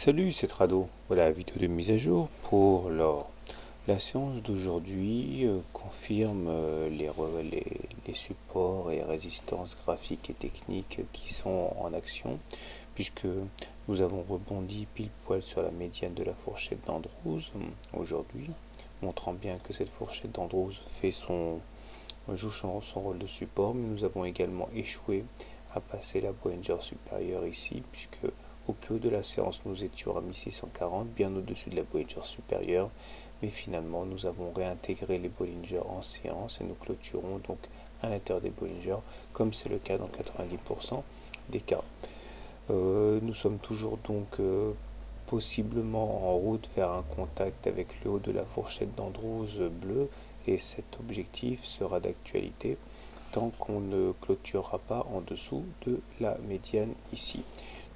Salut, c'est Trado. Voilà la vidéo de mise à jour pour la séance d'aujourd'hui confirme les supports et résistances graphiques et techniques qui sont en action puisque nous avons rebondi pile poil sur la médiane de la fourchette d'Andrews aujourd'hui, montrant bien que cette fourchette d'Andrews joue son rôle de support, mais nous avons également échoué à passer la Bollinger supérieure ici, puisque au plus haut de la séance nous étions à 1640, bien au-dessus de la Bollinger supérieure, mais finalement nous avons réintégré les Bollinger en séance et nous clôturons donc à l'intérieur des Bollinger, comme c'est le cas dans 90% des cas. Nous sommes toujours donc possiblement en route vers un contact avec le haut de la fourchette d'Andrews bleue, et cet objectif sera d'actualité tant qu'on ne clôturera pas en dessous de la médiane ici.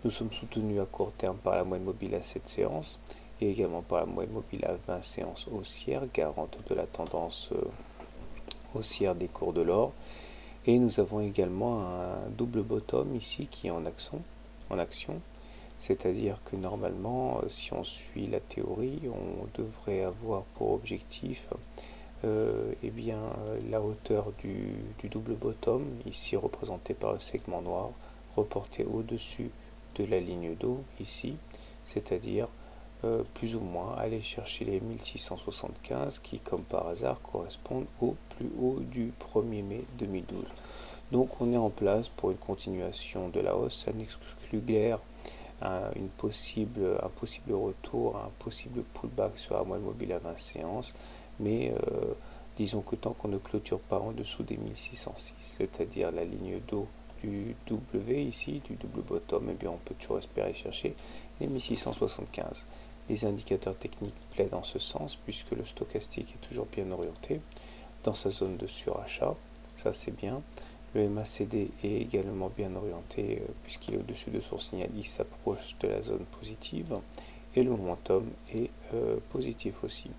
Nous sommes soutenus à court terme par la moyenne mobile à 7 séances et également par la moyenne mobile à 20 séances haussières, garante de la tendance haussière des cours de l'or. Et nous avons également un double bottom ici qui est en action. C'est-à-dire que normalement, si on suit la théorie, on devrait avoir pour objectif la hauteur du double bottom, ici représenté par le segment noir, reporté au-dessus de la ligne d'eau, ici, c'est-à-dire plus ou moins aller chercher les 1675 qui, comme par hasard, correspondent au plus haut du 1er mai 2012. Donc on est en place pour une continuation de la hausse. Ça n'exclut guère un possible retour, un possible pullback sur la moyenne mobile à 20 séances, mais disons que tant qu'on ne clôture pas en dessous des 1606, c'est-à-dire la ligne d'eau du W ici, du double bottom, eh bien on peut toujours espérer chercher les 1675. Les indicateurs techniques plaident en ce sens, puisque le stochastique est toujours bien orienté dans sa zone de surachat, ça c'est bien. Le MACD est également bien orienté puisqu'il est au-dessus de son signal, il s'approche de la zone positive et le momentum est positif aussi.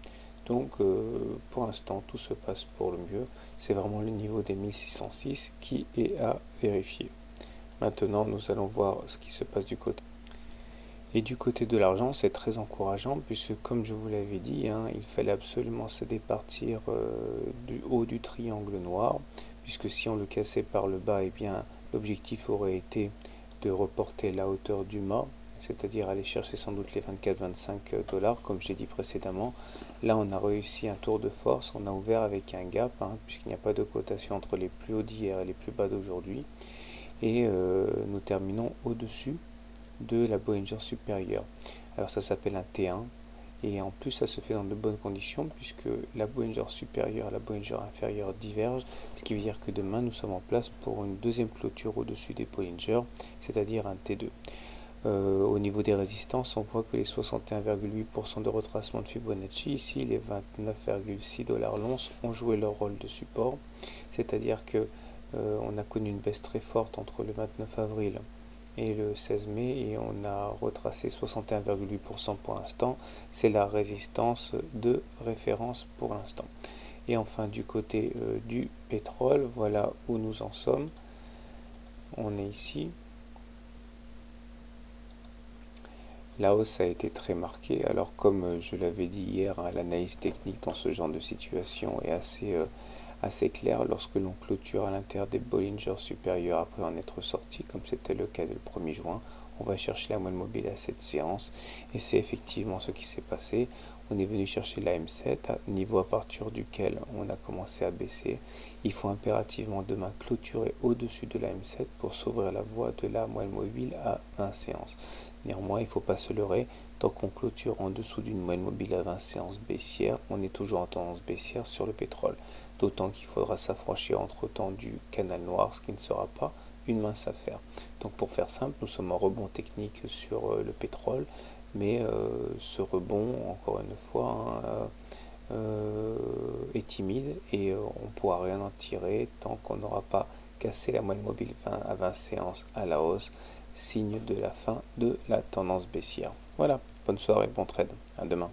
Donc pour l'instant tout se passe pour le mieux, c'est vraiment le niveau des 1606 qui est à vérifier. Maintenant nous allons voir ce qui se passe du côté. Et du côté de l'argent, c'est très encourageant puisque, comme je vous l'avais dit, il fallait absolument se départir du haut du triangle noir, puisque si on le cassait par le bas, eh bien l'objectif aurait été de reporter la hauteur du mât, c'est-à-dire aller chercher sans doute les 24-25 $, comme j'ai dit précédemment. Là, on a réussi un tour de force, on a ouvert avec un gap, puisqu'il n'y a pas de cotation entre les plus hauts d'hier et les plus bas d'aujourd'hui, et nous terminons au-dessus de la Bollinger supérieure. Alors ça s'appelle un T1 et en plus ça se fait dans de bonnes conditions puisque la Bollinger supérieure et la Bollinger inférieure divergent, ce qui veut dire que demain nous sommes en place pour une deuxième clôture au-dessus des Bollinger, c'est-à-dire un T2. Au niveau des résistances, on voit que les 61,8% de retracement de Fibonacci, ici les 29,6 $ l'once, ont joué leur rôle de support, c'est-à-dire que on a connu une baisse très forte entre le 29 avril et le 16 mai et on a retracé 61,8% pour l'instant. C'est la résistance de référence pour l'instant. Et enfin du côté du pétrole, voilà où nous en sommes. On est ici. La hausse a été très marquée. Alors comme je l'avais dit hier, l'analyse technique dans ce genre de situation est assez clair lorsque l'on clôture à l'intérieur des Bollinger supérieurs après en être sorti, comme c'était le cas le 1er juin. On va chercher la moyenne mobile à cette séance et c'est effectivement ce qui s'est passé. On est venu chercher la M7, niveau à partir duquel on a commencé à baisser. Il faut impérativement demain clôturer au-dessus de la M7 pour s'ouvrir la voie de la moyenne mobile à 20 séances. Néanmoins, il ne faut pas se leurrer, tant qu'on clôture en dessous d'une moyenne mobile à 20 séances baissière, on est toujours en tendance baissière sur le pétrole. D'autant qu'il faudra s'affranchir entre-temps du canal noir, ce qui ne sera pas une mince affaire. Donc pour faire simple, nous sommes en rebond technique sur le pétrole, mais ce rebond, encore une fois, est timide et on ne pourra rien en tirer tant qu'on n'aura pas cassé la moyenne mobile 20 à 20 séances à la hausse, signe de la fin de la tendance baissière. Voilà, bonne soirée, bon trade, à demain.